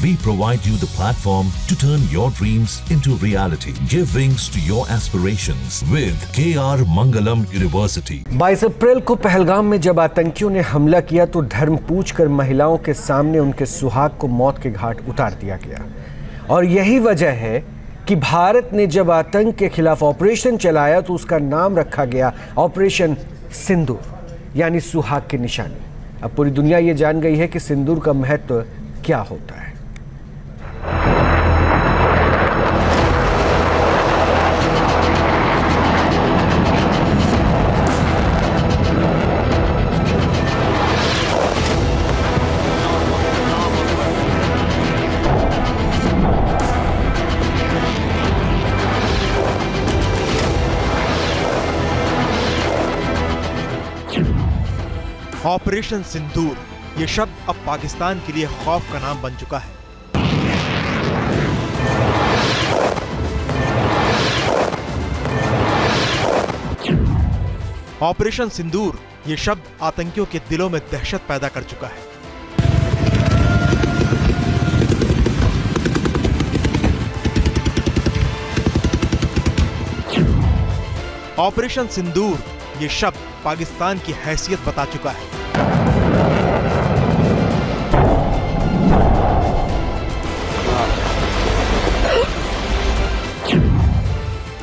We provide you the platform to turn your dreams into reality. Give wings to your aspirations with KR Mangalam University. 22 अप्रैल को पहलगाम में जब आतंकियों ने हमला किया तो धर्म पूछकर महिलाओं के सामने उनके सुहाग को मौत के घाट उतार दिया गया। और यही वजह है कि भारत ने जब आतंक के खिलाफ ऑपरेशन चलाया तो उसका नाम रखा गया ऑपरेशन सिंदूर, यानी सुहाग की निशानी। अब पूरी दुनिया ये जान गई है कि सिंदूर का महत्व क्या होता है। ऑपरेशन सिंदूर, ये शब्द अब पाकिस्तान के लिए खौफ का नाम बन चुका है। ऑपरेशन सिंदूर, ये शब्द आतंकियों के दिलों में दहशत पैदा कर चुका है। ऑपरेशन सिंदूर, ये शब्द पाकिस्तान की हैसियत बता चुका है।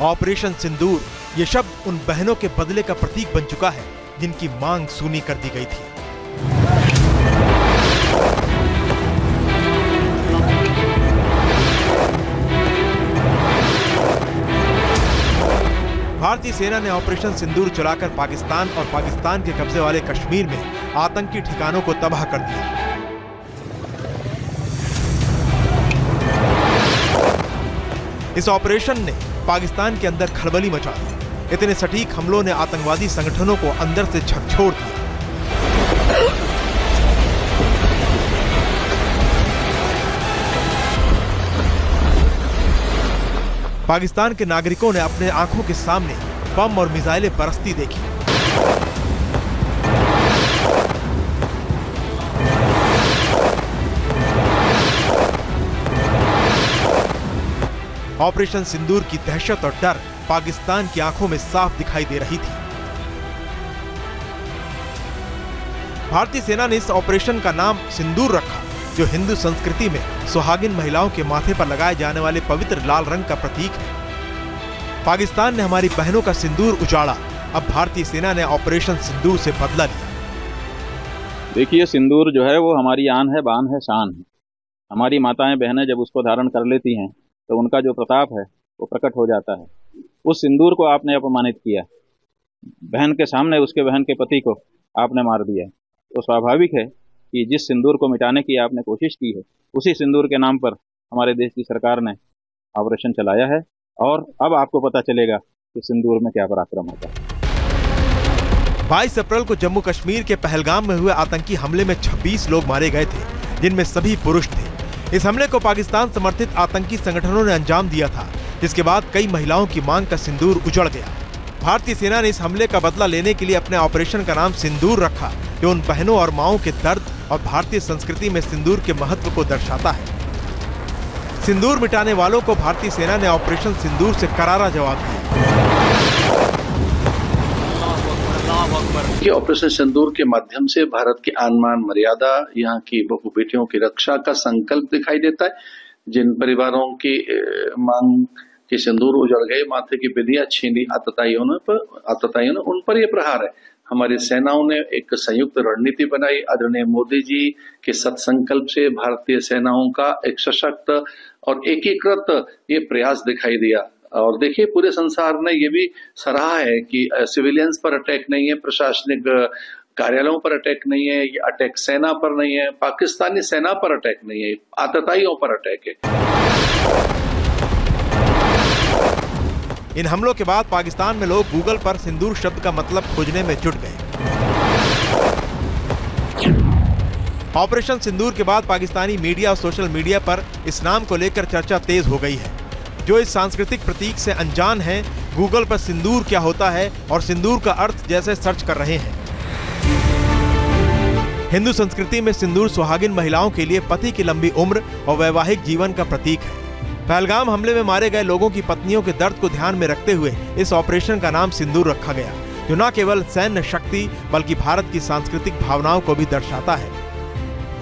ऑपरेशन सिंदूर, ये शब्द उन बहनों के बदले का प्रतीक बन चुका है जिनकी मांग सूनी कर दी गई थी। भारतीय सेना ने ऑपरेशन सिंदूर चलाकर पाकिस्तान और पाकिस्तान के कब्जे वाले कश्मीर में आतंकी ठिकानों को तबाह कर दिया। इस ऑपरेशन ने पाकिस्तान के अंदर खलबली मचा दी। इतने सटीक हमलों ने आतंकवादी संगठनों को अंदर से झकझोर दिया। पाकिस्तान के नागरिकों ने अपने आंखों के सामने बम और मिसाइलें बरसती देखी। ऑपरेशन सिंदूर की दहशत और डर पाकिस्तान की आंखों में साफ दिखाई दे रही थी। भारतीय सेना ने इस ऑपरेशन का नाम सिंदूर रखा, जो हिंदू संस्कृति में सुहागिन महिलाओं के माथे पर लगाए जाने वाले पवित्र लाल रंग का प्रतीक है। पाकिस्तान ने हमारी बहनों का सिंदूर उजाड़ा, अब भारतीय सेना ने ऑपरेशन सिंदूर से बदला लिया। देखिए, सिंदूर जो है वो हमारी आन है, बान है, शान है। हमारी माताएं बहनें जब उसको धारण कर लेती हैं तो उनका जो प्रताप है वो प्रकट हो जाता है। उस सिंदूर को आपने अपमानित किया, बहन के सामने उसके बहन के पति को आपने मार दिया, तो स्वाभाविक है कि जिस सिंदूर को मिटाने की आपने कोशिश की है, उसी सिंदूर के नाम पर हमारे देश की सरकार ने ऑपरेशन चलाया है। और अब आपको पता चलेगा कि सिंदूर में क्या पराक्रम होता है। 22 अप्रैल को जम्मू कश्मीर के पहलगाम में हुए आतंकी हमले में 26 लोग मारे गए थे, जिनमें सभी पुरुष थे। इस हमले को पाकिस्तान समर्थित आतंकी संगठनों ने अंजाम दिया था, जिसके बाद कई महिलाओं की मांग का सिंदूर उजड़ गया। भारतीय सेना ने इस हमले का बदला लेने के लिए अपने ऑपरेशन का नाम सिंदूर रखा, जो उन बहनों और माओं के दर्द और भारतीय संस्कृति में सिंदूर के महत्व को दर्शाता है। सिंदूर मिटाने वालों को भारतीय सेना ने ऑपरेशन सिंदूर से करारा जवाब दिया। कि ऑपरेशन सिंदूर के माध्यम से भारत की आन मान मर्यादा, यहाँ की बहु बेटियों की रक्षा का संकल्प दिखाई देता है। जिन परिवारों की मांग के सिंदूर उजड़ गए, माथे की विधियां छीनी आतताइयों ने, उन पर यह प्रहार है। हमारी सेनाओं ने एक संयुक्त रणनीति बनाई। आदरणीय मोदी जी के सत्संकल्प से भारतीय सेनाओं का एक सशक्त और एकीकृत ये प्रयास दिखाई दिया। और देखिए, पूरे संसार ने ये भी सराहा है कि सिविलियंस पर अटैक नहीं है, प्रशासनिक कार्यालयों पर अटैक नहीं है, ये अटैक सेना पर नहीं है, पाकिस्तानी सेना पर अटैक नहीं है, आतताइयों पर अटैक है। इन हमलों के बाद पाकिस्तान में लोग गूगल पर सिंदूर शब्द का मतलब खोजने में जुट गए। ऑपरेशन सिंदूर के बाद पाकिस्तानी मीडिया और सोशल मीडिया पर इस नाम को लेकर चर्चा तेज हो गई है। जो इस सांस्कृतिक प्रतीक से अनजान हैं, गूगल पर सिंदूर क्या होता है और सिंदूर का अर्थ जैसे सर्च कर रहे हैं। हिंदू संस्कृति में सिंदूर सुहागिन महिलाओं के लिए पति की लंबी उम्र और वैवाहिक जीवन का प्रतीक है। पहलगाम हमले में मारे गए लोगों की पत्नियों के दर्द को ध्यान में रखते हुए इस ऑपरेशन का नाम सिंदूर रखा गया, जो न केवल सैन्य शक्ति बल्कि भारत की सांस्कृतिक भावनाओं को भी दर्शाता है।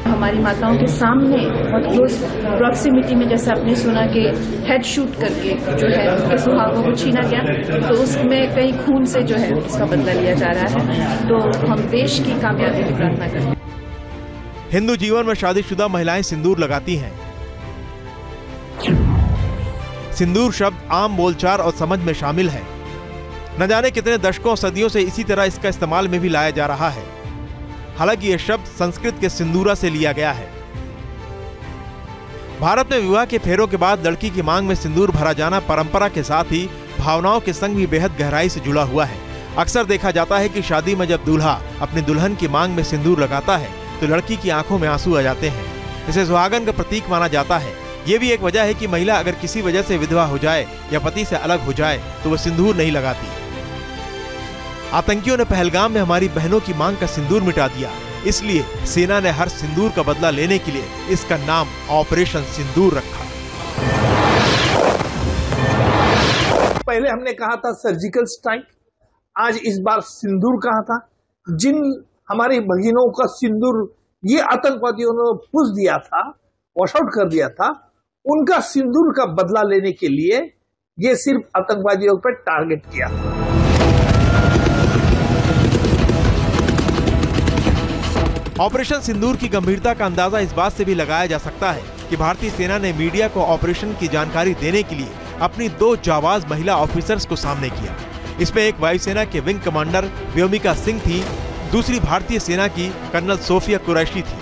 हमारी माताओं के सामने बहुत क्लोज प्रॉक्सिमिटी में, जैसे आपने सुना कि हेड शूट करके जो है उनके सुहागों को छीना गया, तो उसमें कई खून से जो है उसका बदला लिया जा रहा है। तो हम देश की कामयाबी की प्रार्थना करते हैं। हिंदू जीवन में शादीशुदा महिलाएं सिंदूर लगाती हैं। सिंदूर शब्द आम बोलचाल और समझ में शामिल है। न जाने कितने दशकों सदियों से इसी तरह इसका इस्तेमाल में भी लाया जा रहा है। हालांकि यह शब्द संस्कृत के सिंदूरा से लिया गया है। भारत में विवाह के फेरों के बाद लड़की की मांग में सिंदूर भरा जाना परंपरा के साथ ही भावनाओं के संग भी बेहद गहराई से जुड़ा हुआ है। अक्सर देखा जाता है कि शादी में जब दूल्हा अपनी दुल्हन की मांग में सिंदूर लगाता है तो लड़की की आंखों में आंसू आ जाते हैं। इसे सुहागन का प्रतीक माना जाता है। ये भी एक वजह है कि महिला अगर किसी वजह से विधवा हो जाए या पति से अलग हो जाए तो वह सिंदूर नहीं लगाती। आतंकियों ने पहलगाम में हमारी बहनों की मांग का सिंदूर मिटा दिया, इसलिए सेना ने हर सिंदूर का बदला लेने के लिए इसका नाम ऑपरेशन सिंदूर रखा। पहले हमने कहा था सर्जिकल स्ट्राइक, आज इस बार सिंदूर कहा था। जिन हमारी बहनों का सिंदूर ये आतंकवादियों ने फूस दिया था, वॉश आउट कर दिया था, उनका सिंदूर का बदला लेने के लिए ये सिर्फ आतंकवादियों पर टारगेट किया। ऑपरेशन सिंदूर की गंभीरता का अंदाजा इस बात से भी लगाया जा सकता है कि भारतीय सेना ने मीडिया को ऑपरेशन की जानकारी देने के लिए अपनी 2 जाबाज महिला ऑफिसर्स को सामने किया। इसमें एक वायुसेना के विंग कमांडर व्योमिका सिंह थी, दूसरी भारतीय सेना की कर्नल सोफिया कुरैशी थी।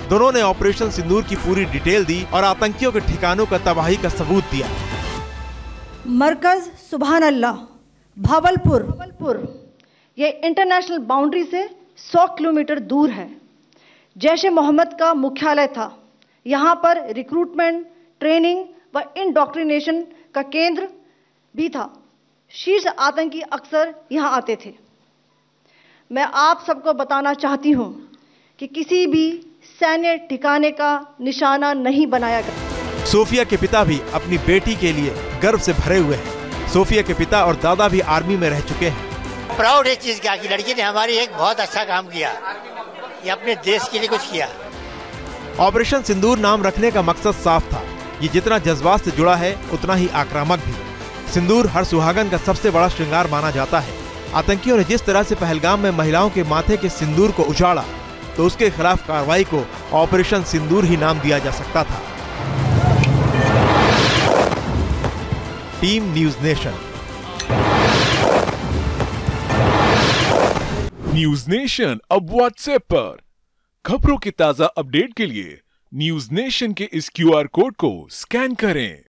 दोनों ने ऑपरेशन सिंदूर की पूरी डिटेल दी और आतंकियों के ठिकानों का तबाही का सबूत दिया। मरकज सुभान अल्लाह भावलपुर, ये इंटरनेशनल बाउंड्री से 100 किलोमीटर दूर है। जैश-ए मोहम्मद का मुख्यालय था। यहाँ पर रिक्रूटमेंट, ट्रेनिंग व इंडॉक्ट्रिनेशन का केंद्र भी था। शीर्ष आतंकी अक्सर यहाँ आते थे। मैं आप सबको बताना चाहती हूँ कि किसी भी सैन्य ठिकाने का निशाना नहीं बनाया गया। सोफिया के पिता भी अपनी बेटी के लिए गर्व से भरे हुए हैं। सोफिया के पिता और दादा भी आर्मी में रह चुके हैं। प्राउड है चीज क्या कि लड़की ने हमारी एक बहुत अच्छा काम किया, ये अपने देश के लिए कुछ किया। ऑपरेशन सिंदूर नाम रखने का मकसद साफ था। ये जितना जज्बात से जुड़ा है उतना ही आक्रामक भी। सिंदूर हर सुहागन का सबसे बड़ा श्रृंगार माना जाता है। आतंकियों ने जिस तरह से पहलगाम में महिलाओं के माथे के सिंदूर को उजाड़ा तो उसके खिलाफ कार्रवाई को ऑपरेशन सिंदूर ही नाम दिया जा सकता था। Team news nation. News nation अब व्हाट्सएप पर। खबरों की ताजा अपडेट के लिए न्यूज़ नेशन के इस QR कोड को स्कैन करें।